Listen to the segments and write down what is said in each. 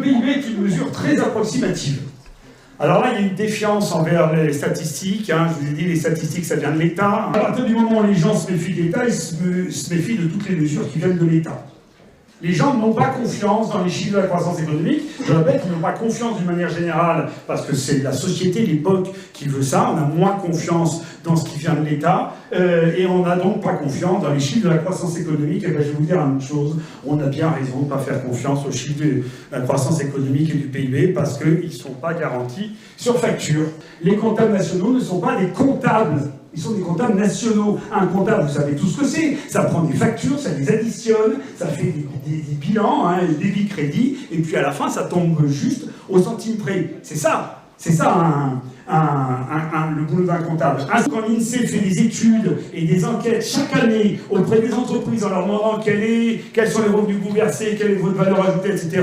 PIB est une mesure très approximative. Alors là, il y a une défiance envers les statistiques. Hein. Je vous ai dit, les statistiques, ça vient de l'État. À partir du moment où les gens se méfient de l'État, ils se méfient de toutes les mesures qui viennent de l'État. Les gens n'ont pas confiance dans les chiffres de la croissance économique. Je répète, ils n'ont pas confiance d'une manière générale parce que c'est la société, l'époque qui veut ça. On a moins confiance dans ce qui vient de l'État et on n'a donc pas confiance dans les chiffres de la croissance économique. Et bien, je vais vous dire une chose, on a bien raison de ne pas faire confiance aux chiffres de la croissance économique et du PIB parce qu'ils ne sont pas garantis sur facture. Les comptables nationaux ne sont pas des comptables. Ils sont des comptables nationaux. Un comptable, vous savez tout ce que c'est. Ça prend des factures, ça les additionne, ça fait des bilans, hein, des débits-crédits, et puis à la fin, ça tombe juste au centime près. C'est ça le boulot d'un comptable. Quand l'INSEE fait des études et des enquêtes chaque année auprès des entreprises en leur demandant quels sont les revenus que vous versez, quelle est votre valeur ajoutée, etc.,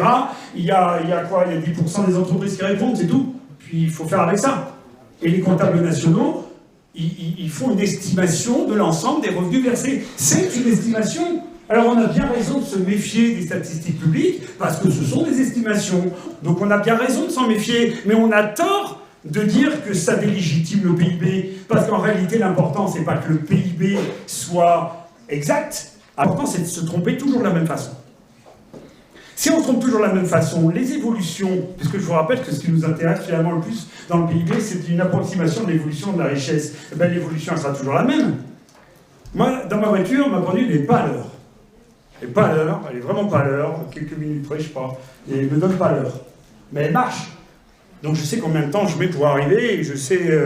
il y a quoi? Il y a 10% des entreprises qui répondent, c'est tout. Puis il faut faire avec ça. Et les comptables nationaux, ils font une estimation de l'ensemble des revenus versés. C'est une estimation. Alors on a bien raison de se méfier des statistiques publiques, parce que ce sont des estimations. Donc on a bien raison de s'en méfier, mais on a tort de dire que ça délégitime le PIB, parce qu'en réalité l'important c'est pas que le PIB soit exact, l'important c'est de se tromper toujours de la même façon. Si on se trompe toujours de la même façon, les évolutions, puisque je vous rappelle que ce qui nous intéresse finalement le plus dans le PIB, c'est une approximation de l'évolution de la richesse, eh bien, l'évolution elle sera toujours la même. Moi, dans ma voiture, ma pendule n'est pas à l'heure. Elle n'est pas à l'heure, elle est vraiment pas à l'heure, quelques minutes près, je crois, et elle ne me donne pas l'heure. Mais elle marche. Donc je sais combien de temps je mets pour arriver, et je sais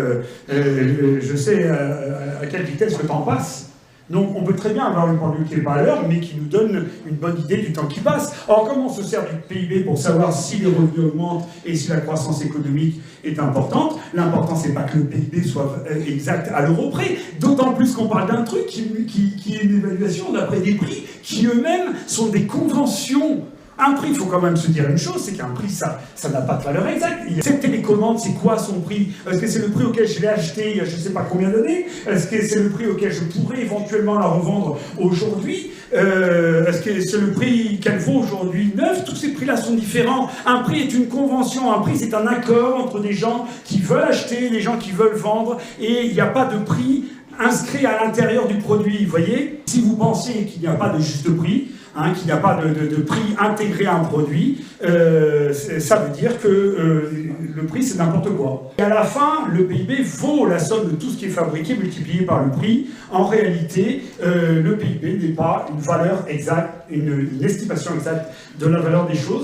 à quelle vitesse le temps passe. Donc on peut très bien avoir une pendule qui n'est pas à l'heure, mais qui nous donne une bonne idée du temps qui passe. Or, comment on se sert du PIB pour savoir si les revenus augmentent et si la croissance économique est importante? L'important, c'est pas que le PIB soit exact à l'euro près, d'autant plus qu'on parle d'un truc qui est une évaluation d'après des prix qui eux-mêmes sont des conventions. Un prix, il faut quand même se dire une chose, c'est qu'un prix, ça n'a pas de valeur exacte. Cette télécommande, c'est quoi son prix? Est-ce que c'est le prix auquel je l'ai acheté il y a je ne sais pas combien d'années? Est-ce que c'est le prix auquel je pourrais éventuellement la revendre aujourd'hui? Est-ce que c'est le prix qu'elle vaut aujourd'hui neuf? Tous ces prix-là sont différents. Un prix est une convention, un prix c'est un accord entre des gens qui veulent acheter, des gens qui veulent vendre, et il n'y a pas de prix inscrit à l'intérieur du produit, vous voyez? Si vous pensez qu'il n'y a pas de juste prix, qu'il n'y a pas de prix intégré à un produit, ça veut dire que le prix c'est n'importe quoi. Et à la fin, le PIB vaut la somme de tout ce qui est fabriqué multiplié par le prix. En réalité, le PIB n'est pas une valeur exacte, une estimation exacte de la valeur des choses.